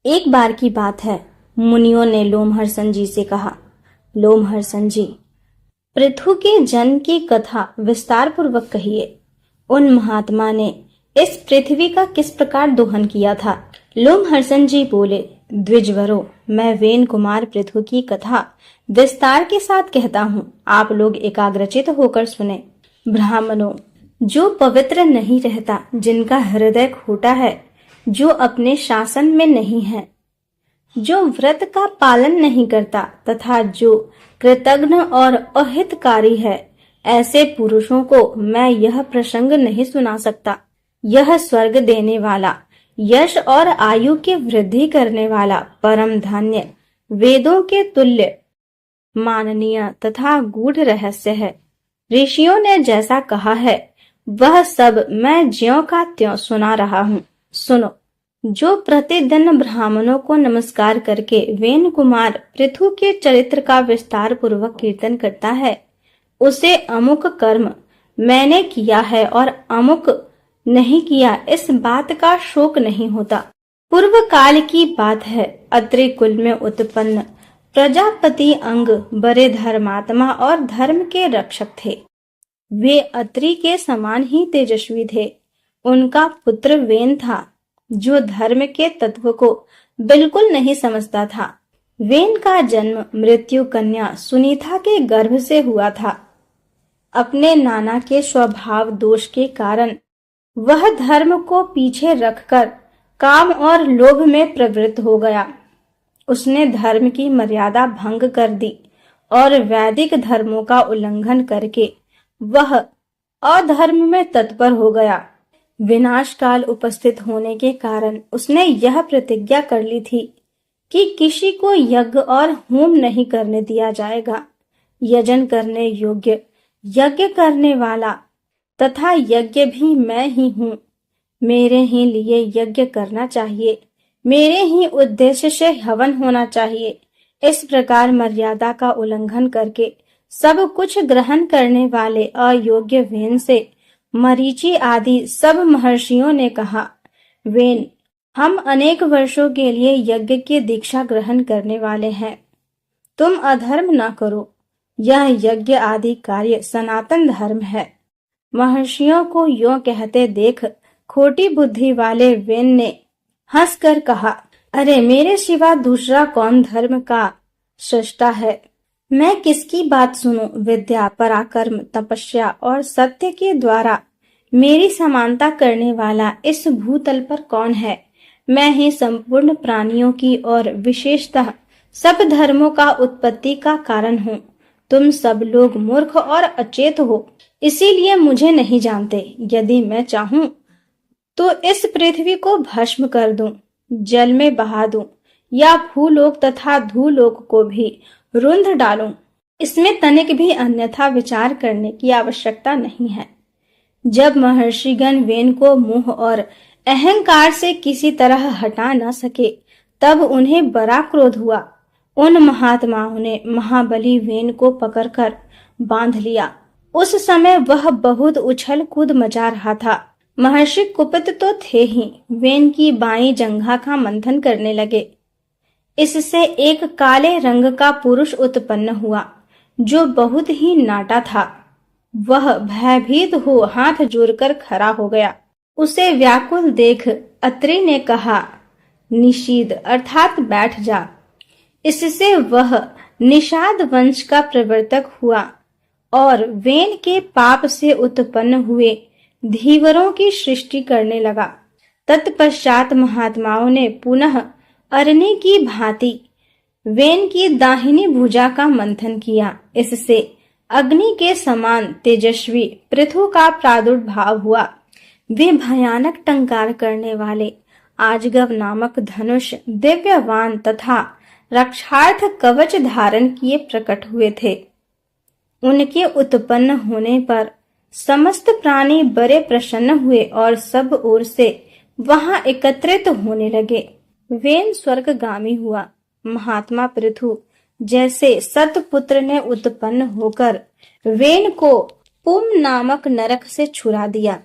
एक बार की बात है, मुनियों ने लोमहर्षण जी से कहा, लोमहर्षण जी, पृथु के जन्म की कथा विस्तार पूर्वक कहिए। उन महात्मा ने इस पृथ्वी का किस प्रकार दोहन किया था। लोमहर्षण जी बोले, द्विजवरों, मैं वेन कुमार पृथु की कथा विस्तार के साथ कहता हूँ, आप लोग एकाग्रचित होकर सुने। ब्राह्मणों, जो पवित्र नहीं रहता, जिनका हृदय खोटा है, जो अपने शासन में नहीं है, जो व्रत का पालन नहीं करता तथा जो कृतघ्न और अहितकारी है, ऐसे पुरुषों को मैं यह प्रसंग नहीं सुना सकता। यह स्वर्ग देने वाला, यश और आयु की वृद्धि करने वाला परम धन्य, वेदों के तुल्य माननीय तथा गूढ़ रहस्य है। ऋषियों ने जैसा कहा है वह सब मैं ज्यों का त्यों सुना रहा हूँ। सुनो। जो प्रतिदिन ब्राह्मणों को नमस्कार करके वेन कुमार पृथु के चरित्र का विस्तार पूर्वक कीर्तन करता है, उसे अमुक कर्म मैंने किया है और अमुक नहीं किया, इस बात का शोक नहीं होता। पूर्व काल की बात है, अत्रि कुल में उत्पन्न प्रजापति अंग बड़े धर्मात्मा और धर्म के रक्षक थे। वे अत्रि के समान ही तेजस्वी थे। उनका पुत्र वेन था, जो धर्म के तत्व को बिल्कुल नहीं समझता था। वेन का जन्म मृत्यु कन्या सुनीता के गर्भ से हुआ था। अपने नाना के स्वभाव दोष के कारण वह धर्म को पीछे रखकर काम और लोभ में प्रवृत्त हो गया। उसने धर्म की मर्यादा भंग कर दी और वैदिक धर्मों का उल्लंघन करके वह अधर्म में तत्पर हो गया। विनाश काल उपस्थित होने के कारण उसने यह प्रतिज्ञा कर ली थी कि किसी को यज्ञ और होम नहीं करने दिया जाएगा। यजन करने योग्य, यज्ञ करने वाला तथा यज्ञ भी मैं ही हूँ। मेरे ही लिए यज्ञ करना चाहिए, मेरे ही उद्देश्य से हवन होना चाहिए। इस प्रकार मर्यादा का उल्लंघन करके सब कुछ ग्रहण करने वाले अयोग्य वेन से मरीचि आदि सब महर्षियों ने कहा, वेन, हम अनेक वर्षों के लिए यज्ञ की दीक्षा ग्रहण करने वाले हैं। तुम अधर्म न करो। यह यज्ञ आदि कार्य सनातन धर्म है। महर्षियों को यों कहते देख खोटी बुद्धि वाले वेन ने हंसकर कहा, अरे मेरे सिवा दूसरा कौन धर्म का सृष्टा है? मैं किसकी बात सुनूं? विद्या, पराक्रम, तपस्या और सत्य के द्वारा मेरी समानता करने वाला इस भूतल पर कौन है? मैं ही संपूर्ण प्राणियों की और विशेषतः सब धर्मों का उत्पत्ति का कारण हूँ। तुम सब लोग मूर्ख और अचेत हो, इसीलिए मुझे नहीं जानते। यदि मैं चाहूं तो इस पृथ्वी को भस्म कर दूं, जल में बहा दूं या भूलोक तथा धूलोक को भी रुंध डालूं। इसमें तनिक भी अन्यथा विचार करने की आवश्यकता नहीं है। जब महर्षिगण वेन को मोह और अहंकार से किसी तरह हटा न सके, तब उन्हें बड़ा क्रोध हुआ। उन महात्माओं ने महाबली वेन को पकड़कर बांध लिया। उस समय वह बहुत उछल कूद मचा रहा था। महर्षि कुपित तो थे ही, वेन की बाईं जंघा का मंथन करने लगे। इससे एक काले रंग का पुरुष उत्पन्न हुआ, जो बहुत ही नाटा था। वह भयभीत हो हाथ जोड़कर खड़ा हो गया। उसे व्याकुल देख अत्रि ने कहा, निषीद अर्थात बैठ जा। इससे वह निषाद वंश का प्रवर्तक हुआ और वेन के पाप से उत्पन्न हुए धीवरों की सृष्टि करने लगा। तत्पश्चात महात्माओं ने पुनः अरनी की भांति वेन की दाहिनी भुजा का मंथन किया। इससे अग्नि के समान तेजस्वी पृथु का प्रादुर्भाव हुआ। वे भयानक टंकार करने वाले आजगव नामक धनुष, दिव्यवान तथा रक्षार्थ कवच धारण किए प्रकट हुए थे। उनके उत्पन्न होने पर समस्त प्राणी बड़े प्रसन्न हुए और सब ओर से वहां एकत्रित होने लगे। वेन स्वर्गगामी हुआ। महात्मा पृथु जैसे सतपुत्र ने उत्पन्न होकर वेन को पुम नामक नरक से छुड़ा दिया।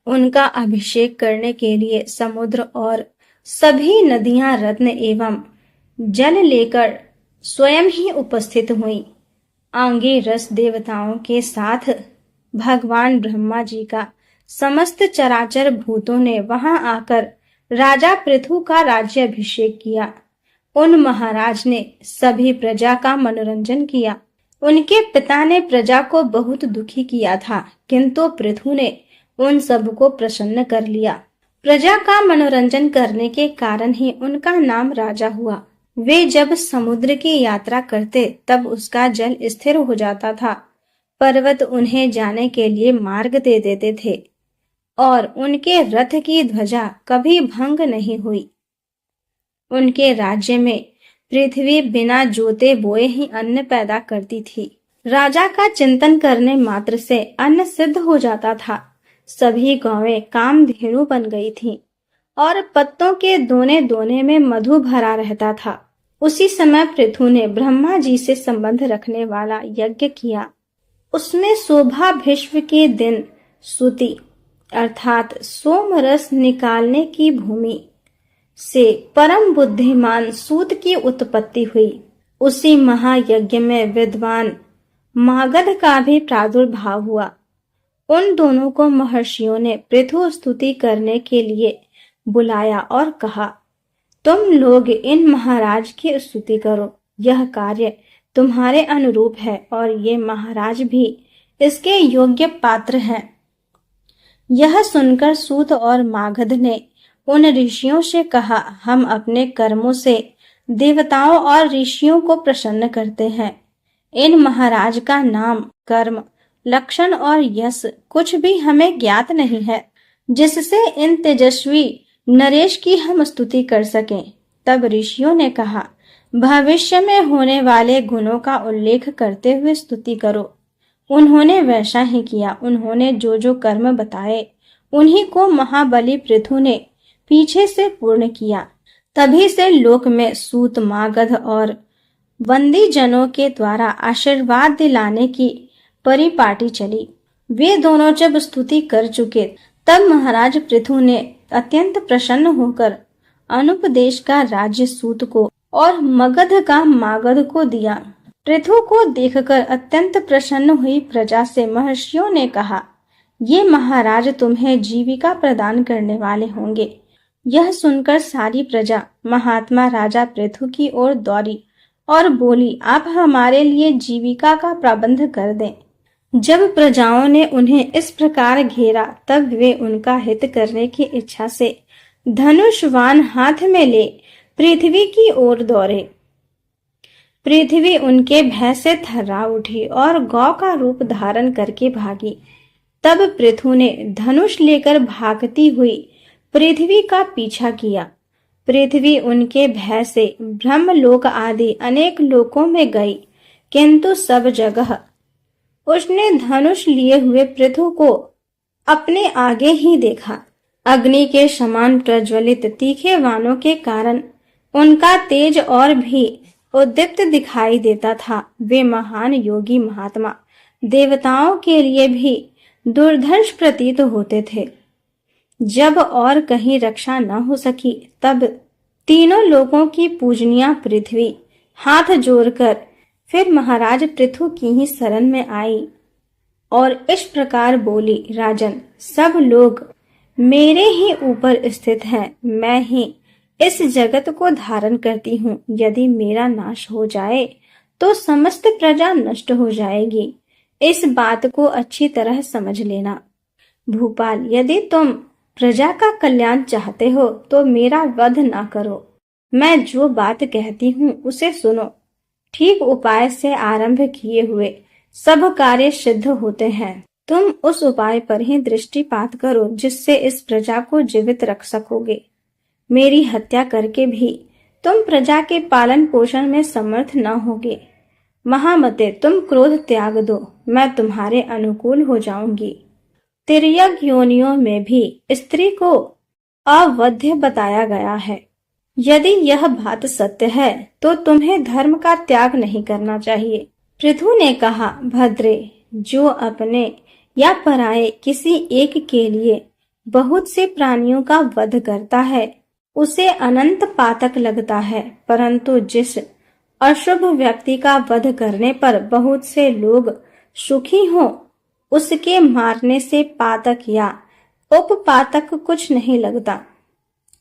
उनका अभिषेक करने के लिए समुद्र और सभी नदियां रत्न एवं जल लेकर स्वयं ही उपस्थित हुई। आंगे रस देवताओं के साथ भगवान ब्रह्मा जी का समस्त चराचर भूतों ने वहां आकर राजा पृथु का राज्याभिषेक किया। उन महाराज ने सभी प्रजा का मनोरंजन किया। उनके पिता ने प्रजा को बहुत दुखी किया था, किंतु पृथु ने उन सबको प्रसन्न कर लिया। प्रजा का मनोरंजन करने के कारण ही उनका नाम राजा हुआ। वे जब समुद्र की यात्रा करते तब उसका जल स्थिर हो जाता था। पर्वत उन्हें जाने के लिए मार्ग दे देते थे और उनके रथ की ध्वजा कभी भंग नहीं हुई। उनके राज्य में पृथ्वी बिना जोते बोए ही अन्न पैदा करती थी। राजा का चिंतन करने मात्र से अन्न सिद्ध हो जाता था। सभी गौएं कामधेनु बन गई थीं और पत्तों के दोने दोने में मधु भरा रहता था। उसी समय पृथु ने ब्रह्मा जी से संबंध रखने वाला यज्ञ किया। उसमें शोभा भीष्म के दिन सुति अर्थात सोम रस निकालने की भूमि से परम बुद्धिमान सूत की उत्पत्ति हुई। उसी महायज्ञ में विद्वान मागध का भी प्रादुर्भाव हुआ। उन दोनों को महर्षियों ने पृथु स्तुति करने के लिए बुलाया और कहा, तुम लोग इन महाराज की स्तुति करो। यह कार्य तुम्हारे अनुरूप है और ये महाराज भी इसके योग्य पात्र हैं। यह सुनकर सूत और मागध ने उन ऋषियों से कहा, हम अपने कर्मों से देवताओं और ऋषियों को प्रसन्न करते हैं। इन महाराज का नाम, कर्म, लक्षण और यश कुछ भी हमें ज्ञात नहीं है, जिससे इन तेजस्वी नरेश की हम स्तुति कर सकें। तब ऋषियों ने कहा, भविष्य में होने वाले गुणों का उल्लेख करते हुए स्तुति करो। उन्होंने वैसा ही किया। उन्होंने जो जो कर्म बताए उन्हीं को महाबली पृथु ने पीछे से पूर्ण किया। तभी से लोक में सूत, मागध और बंदी जनों के द्वारा आशीर्वाद दिलाने की परिपाटी चली। वे दोनों जब स्तुति कर चुके तब महाराज पृथु ने अत्यंत प्रसन्न होकर अनुपदेश का राज्य सूत को और मगध का मागध को दिया। पृथु को देखकर अत्यंत प्रसन्न हुई प्रजा से महर्षियों ने कहा, ये महाराज तुम्हें जीविका प्रदान करने वाले होंगे। यह सुनकर सारी प्रजा महात्मा राजा पृथु की ओर दौड़ी और बोली, आप हमारे लिए जीविका का प्रबंध कर दें। जब प्रजाओं ने उन्हें इस प्रकार घेरा तब वे उनका हित करने की इच्छा से धनुषवान हाथ में ले पृथ्वी की ओर दौड़े। पृथ्वी उनके भय से थर्रा उठी और गौ का रूप धारण करके भागी। तब पृथु ने धनुष लेकर भागती हुई पृथ्वी का पीछा किया। पृथ्वी उनके भय से ब्रह्मलोक आदि अनेक लोकों में गई, किंतु सब जगह उसने धनुष लिए हुए पृथु को अपने आगे ही देखा। अग्नि के समान प्रज्वलित तीखे बाणों के कारण उनका तेज और भी उद्दीप्त दिखाई देता था। वे महान योगी महात्मा देवताओं के लिए भी दुर्धर्ष प्रतीत होते थे। जब और कहीं रक्षा न हो सकी तब तीनों लोगों की पूजनिया पृथ्वी हाथ जोड़कर फिर महाराज पृथु की ही शरण में आई और इस प्रकार बोली, राजन, सब लोग मेरे ही ऊपर स्थित हैं। मैं ही इस जगत को धारण करती हूँ। यदि मेरा नाश हो जाए तो समस्त प्रजा नष्ट हो जाएगी। इस बात को अच्छी तरह समझ लेना। भूपाल, यदि तुम प्रजा का कल्याण चाहते हो तो मेरा वध ना करो। मैं जो बात कहती हूँ उसे सुनो। ठीक उपाय से आरंभ किए हुए सब कार्य सिद्ध होते हैं। तुम उस उपाय पर ही दृष्टिपात करो जिससे इस प्रजा को जीवित रख सकोगे। मेरी हत्या करके भी तुम प्रजा के पालन पोषण में समर्थ न होगे। महामते, तुम क्रोध त्याग दो, मैं तुम्हारे अनुकूल हो जाऊंगी। तिर्यक योनियों में भी स्त्री को अवध्य बताया गया है। यदि यह बात सत्य है तो तुम्हें धर्म का त्याग नहीं करना चाहिए। पृथु ने कहा, भद्रे, जो अपने या पराये किसी एक के लिए बहुत से प्राणियों का वध करता है उसे अनंत पातक लगता है, परंतु जिस अशुभ व्यक्ति का वध करने पर बहुत से लोग सुखी हों, उसके मारने से पातक या उपपातक कुछ नहीं लगता।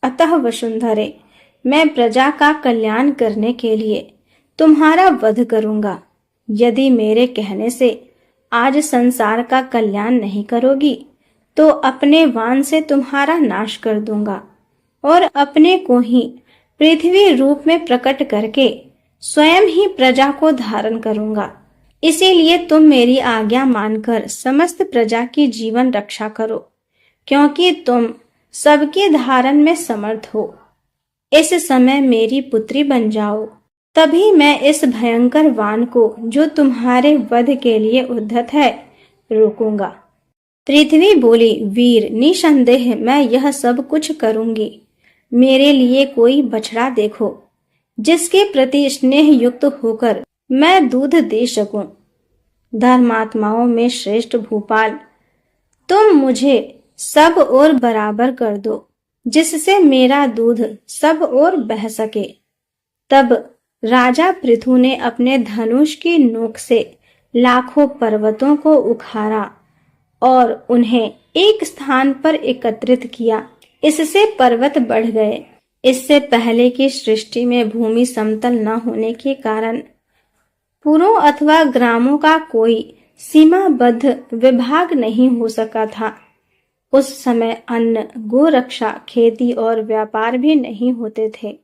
अतः वसुंधरे, मैं प्रजा का कल्याण करने के लिए तुम्हारा वध करूंगा। यदि मेरे कहने से आज संसार का कल्याण नहीं करोगी, तो अपने वाण से तुम्हारा नाश कर दूंगा और अपने को ही पृथ्वी रूप में प्रकट करके स्वयं ही प्रजा को धारण करूंगा। इसीलिए तुम मेरी आज्ञा मानकर समस्त प्रजा की जीवन रक्षा करो, क्योंकि तुम सबके धारण में समर्थ हो। इस समय मेरी पुत्री बन जाओ, तभी मैं इस भयंकर वान को, जो तुम्हारे वध के लिए उद्धत है, रोकूंगा। पृथ्वी बोली, वीर, निसंदेह मैं यह सब कुछ करूंगी। मेरे लिए कोई बछड़ा देखो, जिसके प्रति स्नेह युक्त होकर मैं दूध दे सकूं। धर्मात्माओं में श्रेष्ठ भूपाल, तुम मुझे सब ओर बराबर कर दो, जिससे मेरा दूध सब ओर बह सके। तब राजा पृथु ने अपने धनुष की नोक से लाखों पर्वतों को उखाड़ा और उन्हें एक स्थान पर एकत्रित किया। इससे पर्वत बढ़ गए। इससे पहले की सृष्टि में भूमि समतल न होने के कारण पुरों अथवा ग्रामों का कोई सीमाबद्ध विभाग नहीं हो सका था। उस समय अन्न, गोरक्षा, खेती और व्यापार भी नहीं होते थे।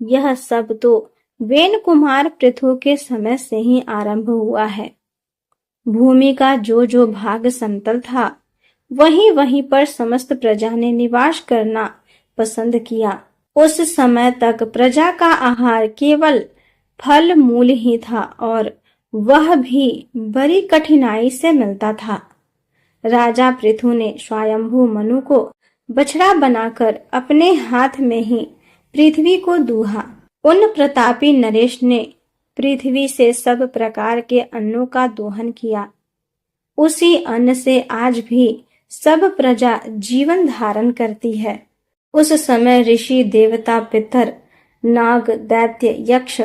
यह सब तो वेन कुमार पृथु के समय से ही आरंभ हुआ है। भूमि का जो जो भाग समतल था, वहीं वहीं पर समस्त प्रजा ने निवास करना पसंद किया। उस समय तक प्रजा का आहार केवल फल मूल ही था, और वह भी बड़ी कठिनाई से मिलता था। राजा पृथु ने स्वयंभू मनु को बछड़ा बनाकर अपने हाथ में ही पृथ्वी को दूहा। उन प्रतापी नरेश ने पृथ्वी से सब प्रकार के अन्नों का दोहन किया। उसी अन्न से आज भी सब प्रजा जीवन धारण करती है। उस समय ऋषि, देवता, पितर, नाग, दैत्य, यक्ष,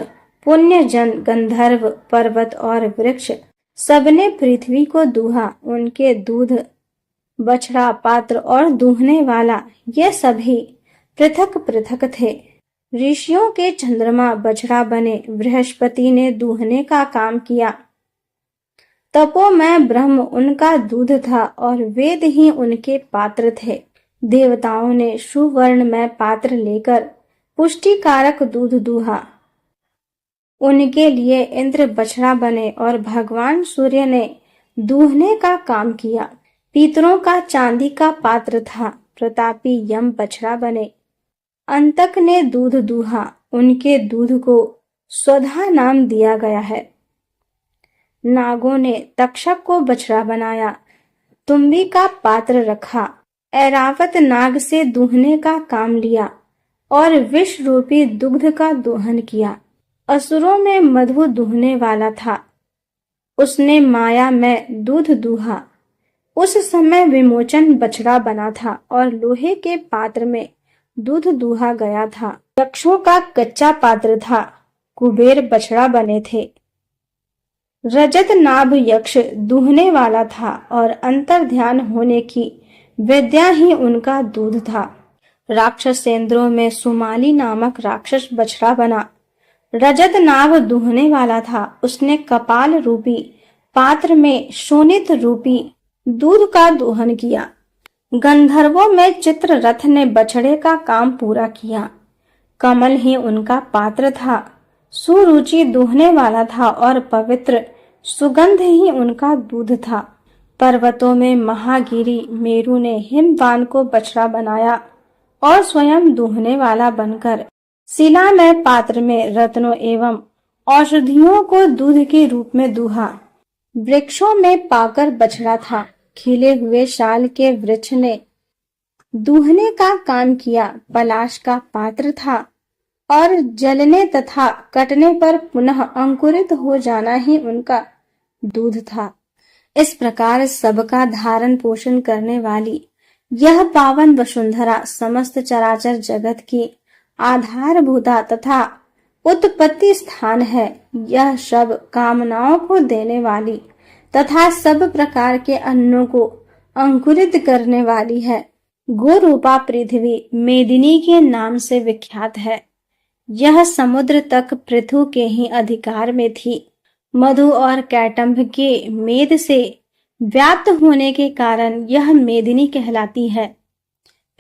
पुण्य जन, गंधर्व, पर्वत और वृक्ष सबने पृथ्वी को दूहा। उनके दूध, बछड़ा, पात्र और दूहने वाला ये सभी पृथक पृथक थे। ऋषियों के चंद्रमा बछड़ा बने, बृहस्पति ने दूहने का काम किया। तपोमय ब्रह्म उनका दूध था और वेद ही उनके पात्र थे। देवताओं ने सुवर्णमय पात्र लेकर पुष्टिकारक दूध दूहा। उनके लिए इंद्र बछड़ा बने और भगवान सूर्य ने दूहने का काम किया। पितरों का चांदी का पात्र था। प्रतापी यम बछड़ा बने। अंतक ने दूध दूहा। उनके दूध को स्वधा नाम दिया गया है। नागों ने तक्षक को बछड़ा बनाया। तुम्बी का पात्र रखा। ऐरावत नाग से दूहने का काम लिया और विष रूपी दुग्ध का दोहन किया। असुरों में मधु दूहने वाला था। उसने माया में दूध दूहा। उस समय विमोचन बछड़ा बना था और लोहे के पात्र में दूध दूहा गया था। यक्षों का कच्चा पात्र था। कुबेर बछड़ा बने थे। रजत नाभ यक्ष दूहने वाला था और अंतर ध्यान होने की विद्या ही उनका दूध था। राक्षसेंद्रों में सुमाली नामक राक्षस बछड़ा बना। रजत नाभ दूहने वाला था। उसने कपाल रूपी पात्र में शोणित रूपी दूध का दोहन किया। गंधर्वों में चित्ररथ ने बछड़े का काम पूरा किया। कमल ही उनका पात्र था। सुरुचि दूहने वाला था और पवित्र सुगंध ही उनका दूध था। पर्वतों में महागिरी मेरु ने हिमवान को बछड़ा बनाया और स्वयं दूहने वाला बनकर शिला में पात्र में रत्नों एवं औषधियों को दूध के रूप में दूहा। वृक्षों में पाकर बछड़ा था। खिले हुए शाल के वृक्ष ने दूहने का काम किया। पलाश का पात्र था और जलने तथा कटने पर पुनः अंकुरित हो जाना ही उनका दूध था। इस प्रकार सबका धारण पोषण करने वाली यह पावन वसुंधरा समस्त चराचर जगत की आधारभूता तथा उत्पत्ति स्थान है। यह सब कामनाओं को देने वाली तथा सब प्रकार के अन्नों को अंकुरित करने वाली है। गोरूपा पृथ्वी मेदिनी के नाम से विख्यात है। यह समुद्र तक पृथु के ही अधिकार में थी। मधु और कैटंभ के मेद से व्याप्त होने के कारण यह मेदिनी कहलाती है।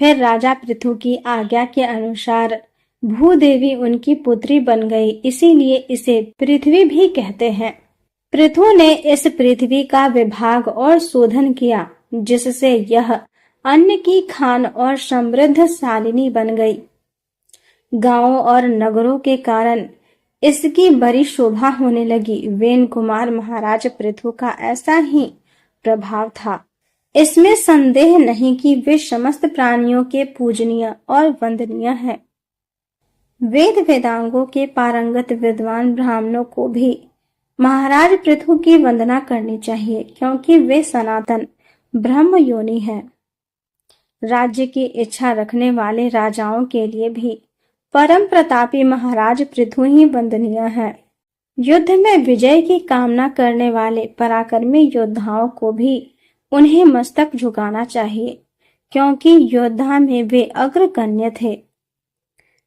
फिर राजा पृथु की आज्ञा के अनुसार भूदेवी उनकी पुत्री बन गई, इसीलिए इसे पृथ्वी भी कहते हैं। पृथु ने इस पृथ्वी का विभाग और शोधन किया, जिससे यह अन्न की खान और समृद्ध शालिनी बन गई। गांवों और नगरों के कारण इसकी बड़ी शोभा होने लगी। वेन कुमार महाराज पृथु का ऐसा ही प्रभाव था। इसमें संदेह नहीं कि वे समस्त प्राणियों के पूजनीय और वंदनीय हैं। वेद वेदांगों के पारंगत विद्वान ब्राह्मणों को भी महाराज पृथु की वंदना करनी चाहिए, क्योंकि वे सनातन ब्रह्म योनि हैं। राज्य की इच्छा रखने वाले राजाओं के लिए भी परम प्रतापी महाराज पृथु ही वंदनीय है। युद्ध में विजय की कामना करने वाले पराक्रमी योद्धाओं को भी उन्हें मस्तक झुकाना चाहिए, क्योंकि योद्धा में वे अग्रगण्य थे।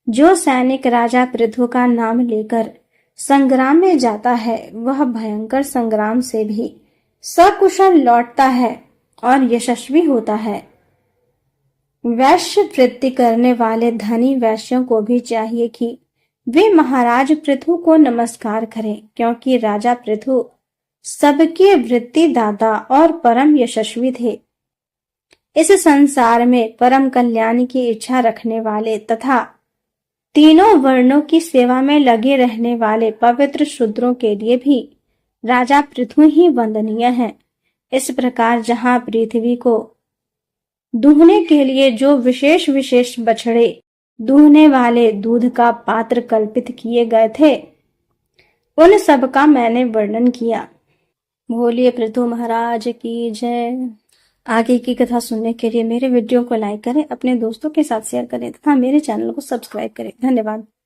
जो सैनिक राजा पृथु का नाम लेकर संग्राम में जाता है, वह भयंकर संग्राम से भी सकुशल लौटता है और यशस्वी होता है। वैश्य वृत्ति करने वाले धनी वैश्यों को भी चाहिए कि वे महाराज पृथु को नमस्कार करें, क्योंकि राजा पृथु सबके वृत्ति दाता और परम यशस्वी थे। इस संसार में परम कल्याण की इच्छा रखने वाले तथा तीनों वर्णों की सेवा में लगे रहने वाले पवित्र शूद्रों के लिए भी राजा पृथु ही वंदनीय हैं। इस प्रकार जहां पृथ्वी को दूहने के लिए जो विशेष विशेष बछड़े दूहने वाले दूध का पात्र कल्पित किए गए थे, उन सब का मैंने वर्णन किया। बोलिए पृथु महाराज की जय। आगे की कथा सुनने के लिए मेरे वीडियो को लाइक करें, अपने दोस्तों के साथ शेयर करें तथा मेरे चैनल को सब्सक्राइब करें। धन्यवाद।